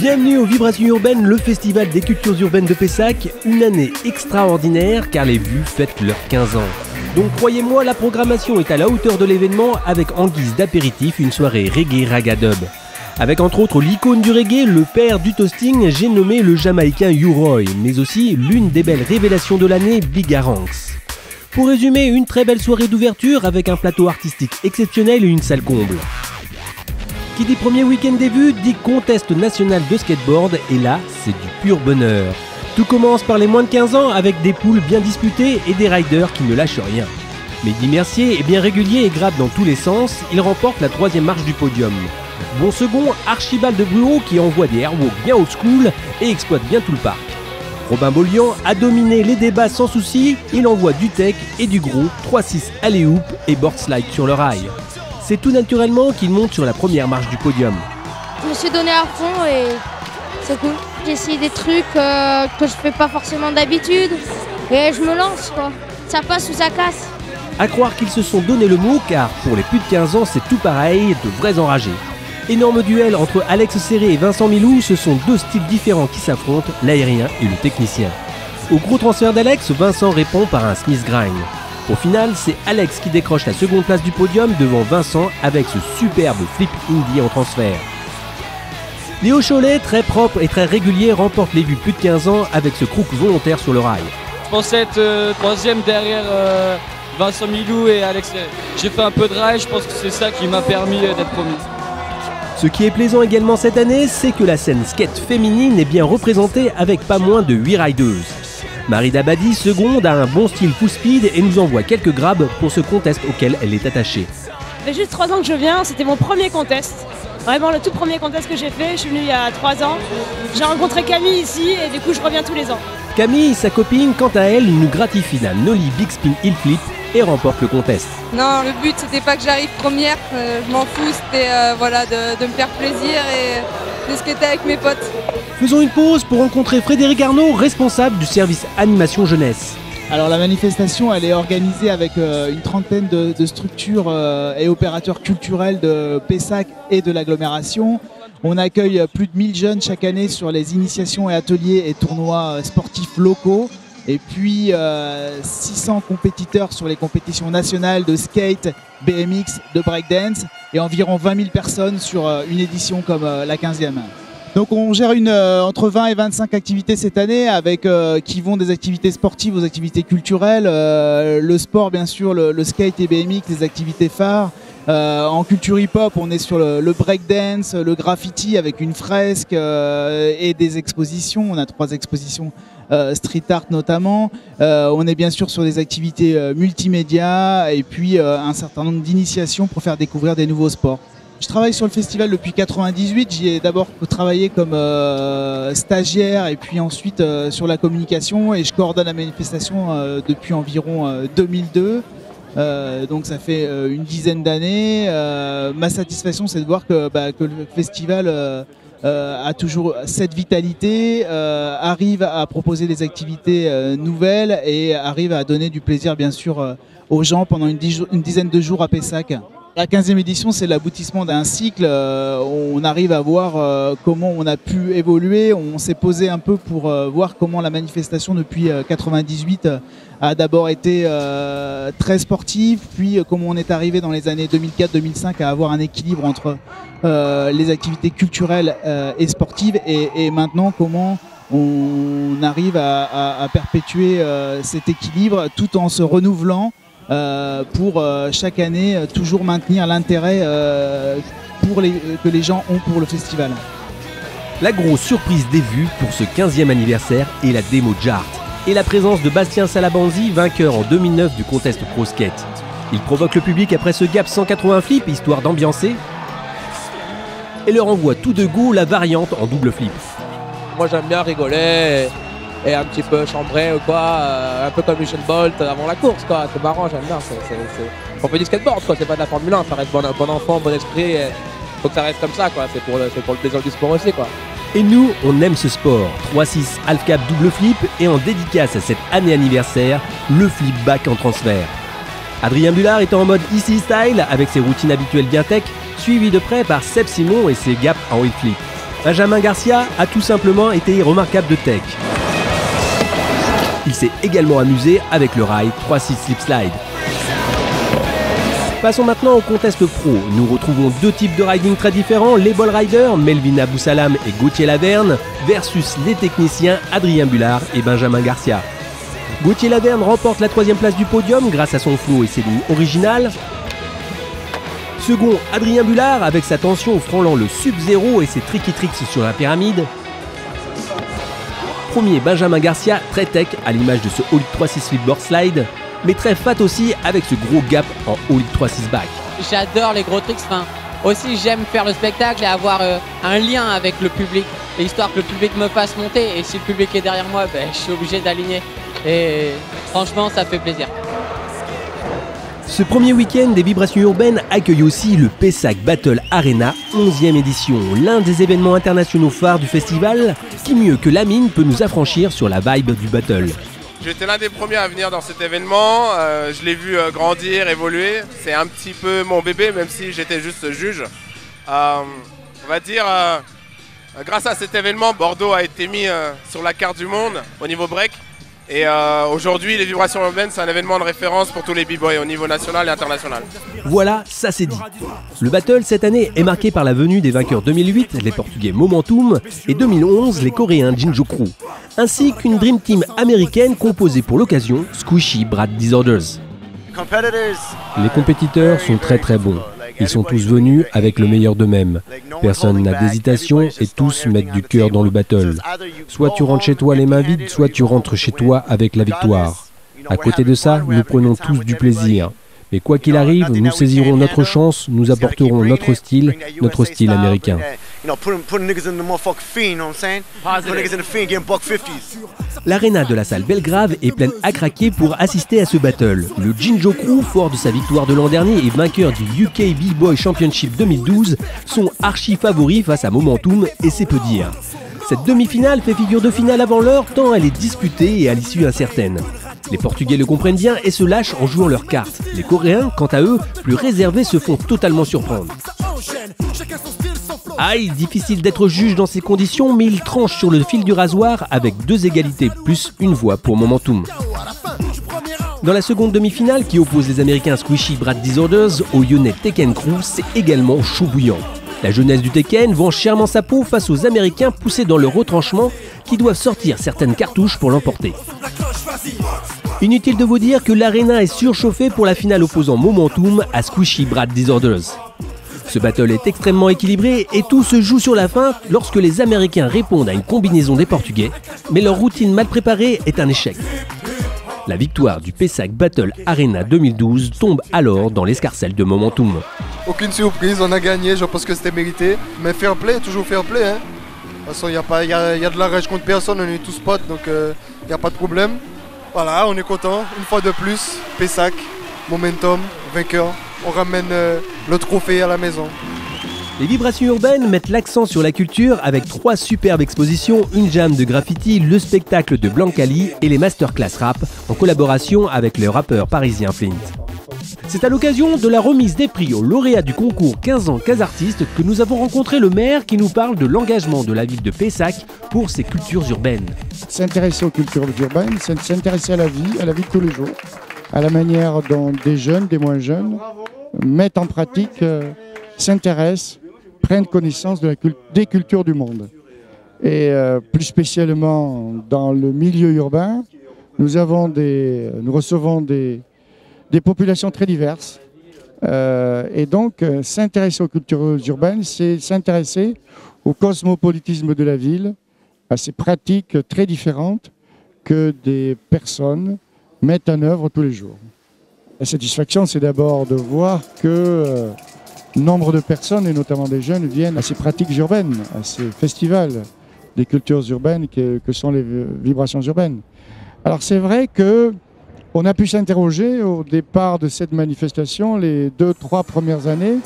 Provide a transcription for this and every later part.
Bienvenue aux Vibrations Urbaines, le festival des cultures urbaines de Pessac. Une année extraordinaire car les vues fêtent leurs 15 ans. Donc croyez-moi, la programmation est à la hauteur de l'événement avec en guise d'apéritif une soirée reggae raga dub. Avec entre autres l'icône du reggae, le père du toasting, j'ai nommé le Jamaïcain U-Roy, mais aussi l'une des belles révélations de l'année, Bigaranx. Pour résumer, une très belle soirée d'ouverture avec un plateau artistique exceptionnel et une salle comble. Qui dit premier week-end des vues dit contest national de skateboard et là, c'est du pur bonheur. Tout commence par les moins de 15 ans avec des poules bien disputées et des riders qui ne lâchent rien. Mehdi Mercier est bien régulier et gratte dans tous les sens, il remporte la 3e marche du podium. Bon second, Archibald de Bruot qui envoie des airwalks bien old school et exploite bien tout le parc. Robin Bollian a dominé les débats sans souci, il envoie du tech et du gros, 3-6 alley-oop et board slide sur le rail. C'est tout naturellement qu'il monte sur la première marche du podium. Je me suis donné à fond et c'est cool. J'ai essayé des trucs que je fais pas forcément d'habitude et je me lance quoi. Ça passe ou ça casse. À croire qu'ils se sont donné le mot car pour les plus de 15 ans c'est tout pareil, de vrais enragés. Énorme duel entre Alex Serré et Vincent Milou, ce sont deux styles différents qui s'affrontent, l'aérien et le technicien. Au gros transfert d'Alex, Vincent répond par un Smith Grind. Au final, c'est Alex qui décroche la seconde place du podium devant Vincent avec ce superbe flip indie en transfert. Léo Cholet, très propre et très régulier, remporte les vues plus de 15 ans avec ce crook volontaire sur le rail. Je pensais être troisième derrière Vincent Milou et Alex. J'ai fait un peu de rail, je pense que c'est ça qui m'a permis d'être premier. Ce qui est plaisant également cette année, c'est que la scène skate féminine est bien représentée avec pas moins de 8 rideuses. Marie Dabadi, seconde, a un bon style full speed et nous envoie quelques grabs pour ce contest auquel elle est attachée. Ça fait juste 3 ans que je viens, c'était mon premier contest. Vraiment le tout premier contest que j'ai fait, je suis venue il y a 3 ans. J'ai rencontré Camille ici et du coup je reviens tous les ans. Camille, sa copine, quant à elle, nous gratifie d'un nollie big spin heel flip et remporte le contest. Non, le but c'était pas que j'arrive première, je m'en fous, c'était voilà, de me faire plaisir et de skater avec mes potes. Faisons une pause pour rencontrer Frédéric Arnaud, responsable du service animation jeunesse. Alors la manifestation elle est organisée avec une trentaine de structures et opérateurs culturels de Pessac et de l'agglomération. On accueille plus de 1000 jeunes chaque année sur les initiations et ateliers et tournois sportifs locaux. Et puis 600 compétiteurs sur les compétitions nationales de skate, BMX, de breakdance et environ 20 000 personnes sur une édition comme la 15e. Donc on gère entre 20 et 25 activités cette année avec qui vont des activités sportives aux activités culturelles, le sport bien sûr, le skate et BMX, les activités phares. En culture hip-hop, on est sur le breakdance, le graffiti avec une fresque et des expositions. On a 3 expositions street art notamment. On est bien sûr sur des activités multimédia et puis un certain nombre d'initiations pour faire découvrir des nouveaux sports. Je travaille sur le festival depuis 1998. J'y ai d'abord travaillé comme stagiaire et puis ensuite sur la communication et je coordonne la manifestation depuis environ 2002. Donc ça fait une dizaine d'années. Ma satisfaction c'est de voir que le festival a toujours cette vitalité, arrive à proposer des activités nouvelles et arrive à donner du plaisir bien sûr aux gens pendant une dizaine de jours à Pessac. La 15e édition, c'est l'aboutissement d'un cycle. On arrive à voir comment on a pu évoluer. On s'est posé un peu pour voir comment la manifestation depuis 1998 a d'abord été très sportive, puis comment on est arrivé dans les années 2004-2005 à avoir un équilibre entre les activités culturelles et sportives et maintenant comment on arrive à perpétuer cet équilibre tout en se renouvelant. Pour chaque année toujours maintenir l'intérêt que les gens ont pour le festival. La grosse surprise des vues pour ce 15e anniversaire est la démo Jart et la présence de Bastien Salabanzi, vainqueur en 2009 du contest Pro Skate. Il provoque le public après ce gap 180 flip histoire d'ambiancer et leur envoie tout de go la variante en double flip. Moi j'aime bien rigoler et un petit peu chambrer ou quoi, un peu comme Usain Bolt avant la course quoi, c'est marrant, j'aime bien. On fait du skateboard quoi, c'est pas de la Formule 1, ça reste bon enfant, bon esprit, faut que ça reste comme ça quoi, c'est pour le plaisir du sport aussi quoi. Et nous, on aime ce sport. 3-6 half cap double flip et en dédicace à cette année anniversaire, le flip back en transfert. Adrien Bullard est en mode easy style avec ses routines habituelles bien tech, suivi de près par Seb Simon et ses gaps en wheel flip. Benjamin Garcia a tout simplement été remarquable de tech. Il s'est également amusé avec le ride 3-6 slip slide. Passons maintenant au contest pro. Nous retrouvons deux types de riding très différents, les ball riders, Melvin Aboussalam et Gauthier Laverne, versus les techniciens Adrien Bullard et Benjamin Garcia. Gauthier Laverne remporte la 3e place du podium grâce à son flow et ses lignes originales. Second, Adrien Bullard avec sa tension frôlant le sub-0 et ses tricky tricks sur la pyramide. Premier, Benjamin Garcia, très tech à l'image de ce All 3-6 flipboard slide, mais très fat aussi avec ce gros gap en All 3-6 back. J'adore les gros tricks, aussi j'aime faire le spectacle et avoir un lien avec le public, histoire que le public me fasse monter, et si le public est derrière moi, je suis obligé d'aligner, et franchement ça fait plaisir. Ce premier week-end des vibrations urbaines accueille aussi le Pessac Battle Arena 11e édition, l'un des événements internationaux phares du festival. Qui mieux que Lamine peut nous affranchir sur la vibe du battle. J'étais l'un des premiers à venir dans cet événement, je l'ai vu grandir, évoluer. C'est un petit peu mon bébé, même si j'étais juste juge. On va dire, grâce à cet événement, Bordeaux a été mis sur la carte du monde au niveau break. Et aujourd'hui, les vibrations urbaines, c'est un événement de référence pour tous les b-boys au niveau national et international. Voilà, ça c'est dit. Le battle cette année est marqué par la venue des vainqueurs 2008, les Portugais Momentum, et 2011, les Coréens Jinjo Crew, ainsi qu'une Dream Team américaine composée pour l'occasion, Squishy Brat Disorders. Les compétiteurs sont très bons. Ils sont tous venus avec le meilleur d'eux-mêmes. Personne n'a d'hésitation et tous mettent du cœur dans le battle. Soit tu rentres chez toi les mains vides, soit tu rentres chez toi avec la victoire. À côté de ça, nous prenons tous du plaisir. Mais quoi qu'il arrive, nous saisirons notre chance, nous apporterons notre style américain. L'aréna de la salle Belgrave est pleine à craquer pour assister à ce battle. Le Jinjo Crew, fort de sa victoire de l'an dernier et vainqueur du UK B-Boy Championship 2012, sont archi favoris face à Momentum et c'est peu dire. Cette demi-finale fait figure de finale avant l'heure tant elle est disputée et à l'issue incertaine. Les Portugais le comprennent bien et se lâchent en jouant leurs cartes. Les Coréens, quant à eux, plus réservés, se font totalement surprendre. Aïe, difficile d'être juge dans ces conditions, mais ils tranchent sur le fil du rasoir avec 2 égalités plus une voix pour Momentum. Dans la seconde demi-finale qui oppose les Américains Squishy Brat Disorders au Lyonnais Tekken Crew, c'est également chaud bouillant. La jeunesse du Tekken vend chèrement sa peau face aux Américains poussés dans leur retranchement qui doivent sortir certaines cartouches pour l'emporter. Inutile de vous dire que l'aréna est surchauffée pour la finale opposant Momentum à Squishy Brat Disorders. Ce battle est extrêmement équilibré et tout se joue sur la fin lorsque les Américains répondent à une combinaison des Portugais, mais leur routine mal préparée est un échec. La victoire du Pessac Battle Arena 2012 tombe alors dans l'escarcelle de Momentum. Aucune surprise, on a gagné, je pense que c'était mérité. Mais fair play, toujours fair play. Hein. De toute façon, il y a de la rage contre personne, on est tous potes, donc il n'y a pas de problème. Voilà, on est content. Une fois de plus, Pessac, Momentum, vainqueur. On ramène le trophée à la maison. Les vibrations urbaines mettent l'accent sur la culture avec 3 superbes expositions, une jam de graffiti, le spectacle de Blancali et les masterclass rap en collaboration avec le rappeur parisien Flint. C'est à l'occasion de la remise des prix aux lauréats du concours 15 ans Casartistes que nous avons rencontré le maire qui nous parle de l'engagement de la ville de Pessac pour ses cultures urbaines. S'intéresser aux cultures urbaines, c'est s'intéresser à la vie de tous les jours, à la manière dont des jeunes, des moins jeunes, mettent en pratique, s'intéressent, prennent connaissance des cultures du monde. Et plus spécialement dans le milieu urbain, nous recevons des populations très diverses. Et donc, s'intéresser aux cultures urbaines, c'est s'intéresser au cosmopolitisme de la ville, à ces pratiques très différentes que des personnes mettent en œuvre tous les jours. La satisfaction, c'est d'abord de voir que nombre de personnes, et notamment des jeunes, viennent à ces pratiques urbaines, à ces festivals des cultures urbaines que sont les vibrations urbaines. Alors c'est vrai qu'on a pu s'interroger au départ de cette manifestation, les 2-3 premières années,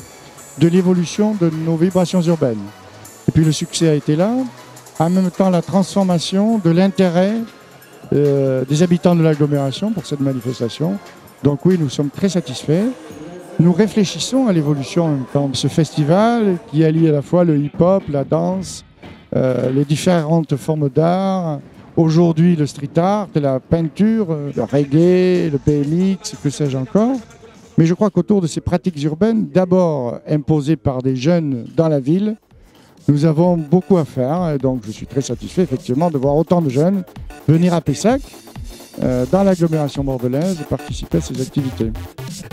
de l'évolution de nos vibrations urbaines. Et puis le succès a été là, en même temps la transformation de l'intérêt des habitants de l'agglomération pour cette manifestation. Donc oui, nous sommes très satisfaits. Nous réfléchissons à l'évolution en même temps de ce festival qui allie à la fois le hip-hop, la danse, les différentes formes d'art. Aujourd'hui, le street art, la peinture, le reggae, le BMX, que sais-je encore. Mais je crois qu'autour de ces pratiques urbaines, d'abord imposées par des jeunes dans la ville, nous avons beaucoup à faire. Et donc je suis très satisfait effectivement de voir autant de jeunes venir à Pessac, dans l'agglomération bordelaise, et participer à ces activités.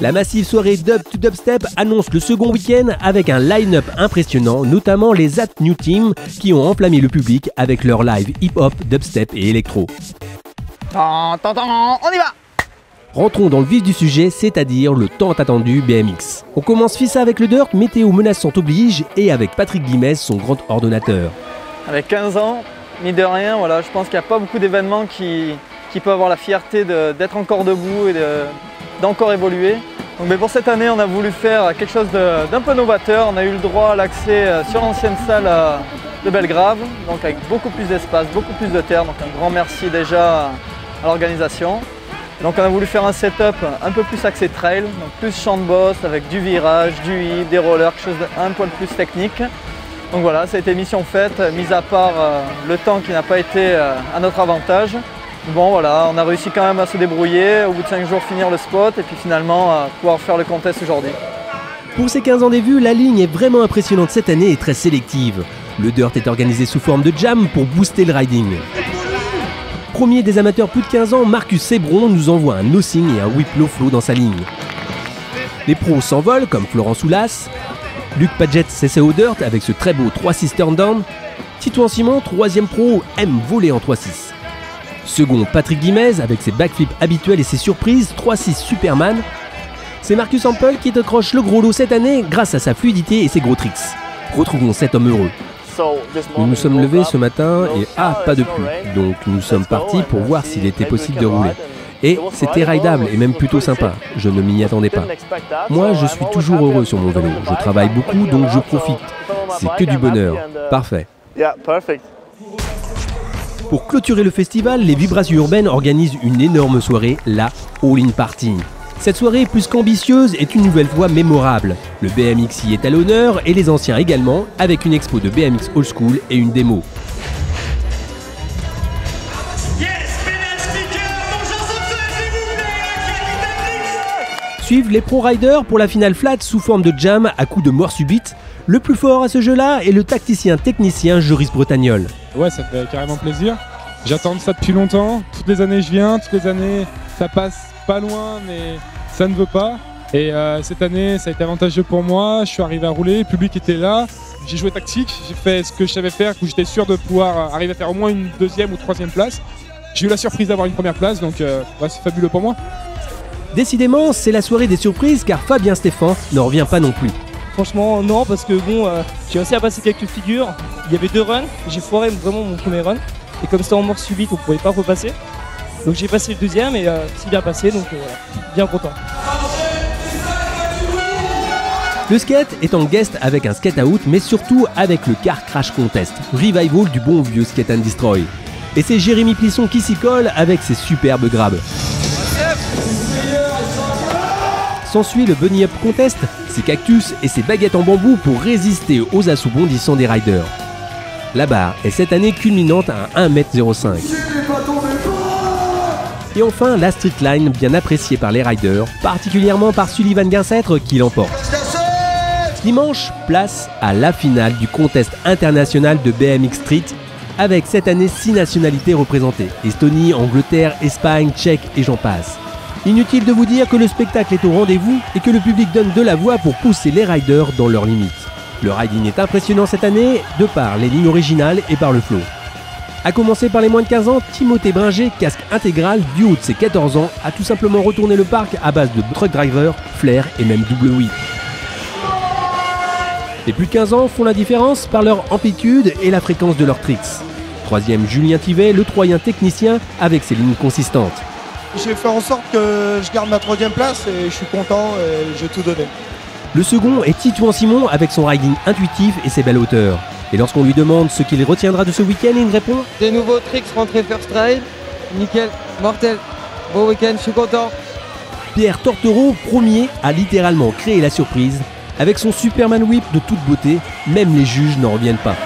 La massive soirée Dub to Dubstep annonce le second week-end avec un line-up impressionnant, notamment les At New Team qui ont enflammé le public avec leur live hip-hop, dubstep et électro. On y va! Rentrons dans le vif du sujet, c'est-à-dire le tant attendu BMX. On commence FISA avec le dirt, météo menaçante oblige, et avec Patrick Guimez, son grand ordonnateur. Avec 15 ans, mine de rien, voilà, je pense qu'il n'y a pas beaucoup d'événements qui peuvent avoir la fierté d'être encore debout et d'encore évoluer. Donc, mais pour cette année, on a voulu faire quelque chose d'un peu novateur. On a eu le droit à l'accès sur l'ancienne salle de Belgrave, donc avec beaucoup plus d'espace, beaucoup plus de terre. Donc un grand merci déjà à l'organisation. Donc on a voulu faire un setup un peu plus axé trail, donc plus champ de boss avec du virage, du hip, des rollers, quelque chose d'un poil plus technique. Donc voilà, ça a été mission faite, mis à part le temps qui n'a pas été à notre avantage. Bon voilà, on a réussi quand même à se débrouiller, au bout de 5 jours finir le spot et puis finalement pouvoir faire le contest aujourd'hui. Pour ces 15 ans des vues, la ligne est vraiment impressionnante cette année et très sélective. Le dirt est organisé sous forme de jam pour booster le riding. Premier des amateurs plus de 15 ans, Marcus Sebron nous envoie un no-sing et un whip low flow dans sa ligne. Les pros s'envolent comme Florent Soulas, Luc Padgett s'essaie au dirt avec ce très beau 3-6 turn down, Titouan Simon, troisième pro, aime voler en 3-6. Second, Patrick Guimez avec ses backflips habituels et ses surprises, 3-6 Superman. C'est Marcus Ample qui décroche le gros lot cette année grâce à sa fluidité et ses gros tricks. Retrouvons cet homme heureux. Nous nous sommes levés ce matin et pas de pluie, donc nous sommes partis pour voir s'il était possible de rouler. Et c'était rideable et même plutôt sympa, je ne m'y attendais pas. Moi je suis toujours heureux sur mon vélo, je travaille beaucoup donc je profite. C'est que du bonheur, parfait. Pour clôturer le festival, les Vibrations Urbaines organisent une énorme soirée, la All-In Party. Cette soirée, plus qu'ambitieuse, est une nouvelle fois mémorable. Le BMX y est à l'honneur et les anciens également, avec une expo de BMX Old School et une démo. Suivent les Pro Riders pour la finale flat sous forme de jam à coups de mort subite. Le plus fort à ce jeu-là est le tacticien-technicien Joris Bretagnol. Ouais, ça fait carrément plaisir. J'attends ça depuis longtemps. Toutes les années je viens, toutes les années ça passe pas loin, mais ça ne veut pas. Et cette année, ça a été avantageux pour moi. Je suis arrivé à rouler, le public était là. J'ai joué tactique, j'ai fait ce que je savais faire, où j'étais sûr de pouvoir arriver à faire au moins une deuxième ou troisième place. J'ai eu la surprise d'avoir une première place, donc ouais, c'est fabuleux pour moi. Décidément, c'est la soirée des surprises car Fabien Stéphan ne revient pas non plus. Franchement, non, parce que bon, j'ai réussi à passer quelques figures. Il y avait 2 runs, j'ai foiré vraiment mon premier run. Et comme c'était en mort subite, on ne pouvait pas repasser. Donc j'ai passé le deuxième et c'est bien passé, donc voilà, bien content. Le skate est en guest avec un skate out, mais surtout avec le Car Crash Contest, revival du bon vieux Skate and Destroy. Et c'est Jérémy Plisson qui s'y colle avec ses superbes grabs. S'ensuit le Bunny Up Contest, ses cactus et ses baguettes en bambou pour résister aux assauts bondissants des riders. La barre est cette année culminante à 1,05 m. Et enfin, la street line bien appréciée par les riders, particulièrement par Sullivan Guincêtre qui l'emporte. Dimanche, place à la finale du contest international de BMX Street, avec cette année 6 nationalités représentées, Estonie, Angleterre, Espagne, Tchèque et j'en passe. Inutile de vous dire que le spectacle est au rendez-vous et que le public donne de la voix pour pousser les riders dans leurs limites. Le riding est impressionnant cette année, de par les lignes originales et par le flow. A commencer par les moins de 15 ans, Timothée Bringer, casque intégral du haut de ses 14 ans, a tout simplement retourné le parc à base de truck driver, flair et même double whip. Les plus de 15 ans font la différence par leur amplitude et la fréquence de leurs tricks. Troisième, Julien Thivet, le Troyen technicien avec ses lignes consistantes. J'ai fait en sorte que je garde ma 3e place et je suis content et j'ai tout donné. Le second est Titouan Simon avec son riding intuitif et ses belles hauteurs. Et lorsqu'on lui demande ce qu'il retiendra de ce week-end, il répond « Des nouveaux tricks rentrés first ride, nickel, mortel, beau week-end, je suis content ». Pierre Tortereau, premier, a littéralement créé la surprise. Avec son Superman Whip de toute beauté, même les juges n'en reviennent pas.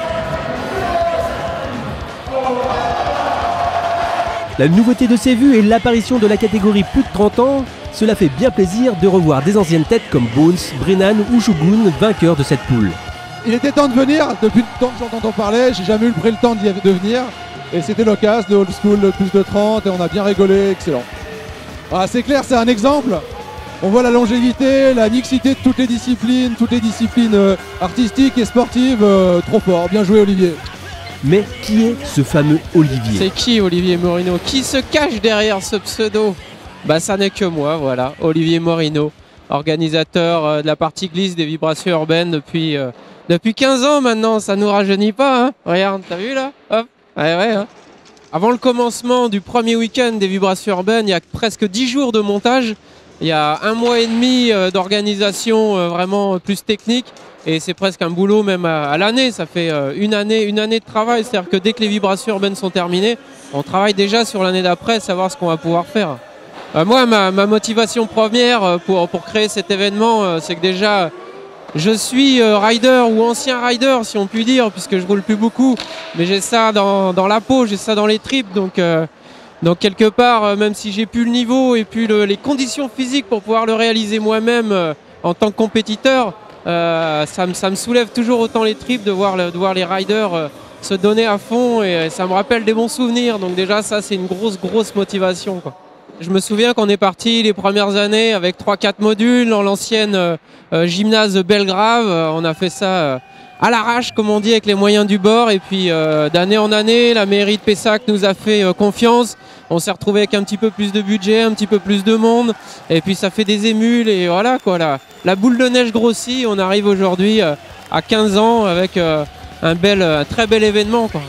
La nouveauté de ces vues est l'apparition de la catégorie plus de 30 ans. Cela fait bien plaisir de revoir des anciennes têtes comme Bones, Brennan ou Shogun, vainqueurs de cette poule. Il était temps de venir, depuis le temps que j'entends parler, j'ai jamais pris le temps de venir. Et c'était l'occasion de Old School de plus de 30 et on a bien rigolé, excellent. Ah, c'est clair, c'est un exemple. On voit la longévité, la mixité de toutes les disciplines artistiques et sportives, trop fort. Bien joué Olivier. Mais qui est ce fameux Olivier? C'est qui Olivier Morino? Qui se cache derrière ce pseudo? Bah ça n'est que moi, voilà, Olivier Morino, organisateur de la partie glisse des vibrations urbaines depuis 15 ans maintenant, ça nous rajeunit pas, hein. Regarde, t'as vu là? Hop, ouais, hein. Avant le commencement du premier week-end des vibrations urbaines, il y a presque 10 jours de montage, il y a 1 mois et demi d'organisation vraiment plus technique, et c'est presque un boulot même à l'année, ça fait une année de travail, c'est-à-dire que dès que les vibrations urbaines sont terminées, on travaille déjà sur l'année d'après, savoir ce qu'on va pouvoir faire. Moi, ma motivation première pour créer cet événement, c'est que déjà, je suis rider ou ancien rider, si on peut dire, puisque je roule plus beaucoup, mais j'ai ça dans la peau, j'ai ça dans les tripes, donc quelque part, même si j'ai plus le niveau et plus les conditions physiques pour pouvoir le réaliser moi-même en tant que compétiteur, ça me soulève toujours autant les tripes de voir les riders se donner à fond, et ça me rappelle des bons souvenirs, donc déjà ça c'est une grosse motivation, quoi. Je me souviens qu'on est parti les premières années avec 3-4 modules dans l'ancienne gymnase de Belgrave. On a fait ça à l'arrache, comme on dit, avec les moyens du bord. Et puis d'année en année, la mairie de Pessac nous a fait confiance. On s'est retrouvé avec un petit peu plus de budget, un petit peu plus de monde. Et puis ça fait des émules et voilà quoi. La boule de neige grossit. On arrive aujourd'hui à 15 ans avec un très bel événement, quoi.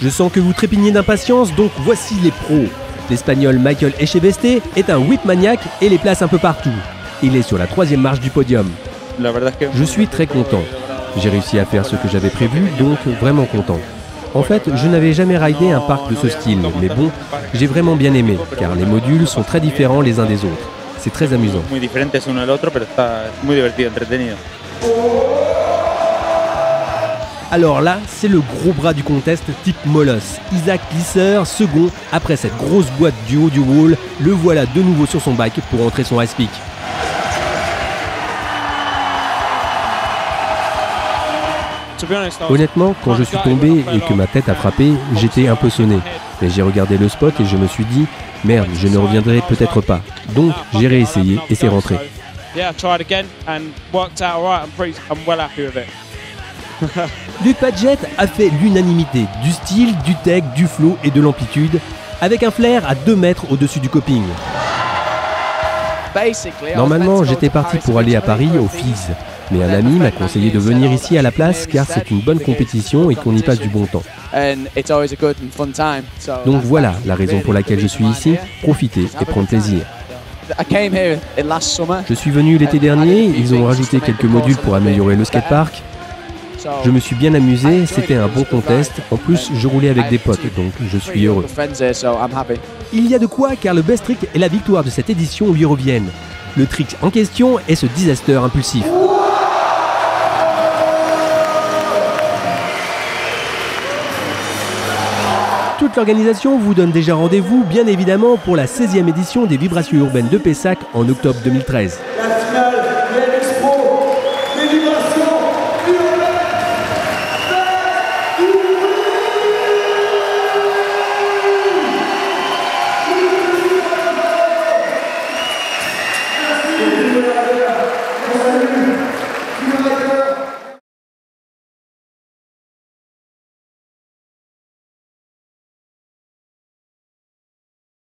Je sens que vous trépignez d'impatience, donc voici les pros. L'Espagnol Michael Echeveste est un whip maniaque et les place un peu partout. Il est sur la 3e marche du podium. Je suis très content. J'ai réussi à faire ce que j'avais prévu, donc vraiment content. En fait, je n'avais jamais ridé un parc de ce style, mais bon, j'ai vraiment bien aimé, car les modules sont très différents les uns des autres. C'est très amusant. Alors là, c'est le gros bras du contest type Molosse. Isaac Glisser, second, après cette grosse boîte du haut du wall, le voilà de nouveau sur son bike pour entrer son ice peak. Honnêtement, quand je suis tombé et que ma tête a frappé, j'étais un peu sonné. Mais j'ai regardé le spot et je me suis dit, merde, je ne reviendrai peut-être pas. Donc j'ai réessayé et c'est rentré. Luc Padgett a fait l'unanimité du style, du tech, du flow et de l'amplitude, avec un flair à 2 mètres au-dessus du coping. Normalement, j'étais parti pour aller à Paris au FIS, mais un ami m'a conseillé de venir ici à la place car c'est une bonne compétition et qu'on y passe du bon temps. Donc voilà la raison pour laquelle je suis ici, profiter et prendre plaisir. Je suis venu l'été dernier, ils ont rajouté quelques modules pour améliorer le skatepark. Je me suis bien amusé, c'était un bon contest. En plus, je roulais avec des potes, donc je suis heureux. Il y a de quoi, car le best trick et la victoire de cette édition lui reviennent. Le trick en question est ce disaster impulsif. Toute l'organisation vous donne déjà rendez-vous, bien évidemment, pour la 16e édition des Vibrations Urbaines de Pessac en octobre 2013.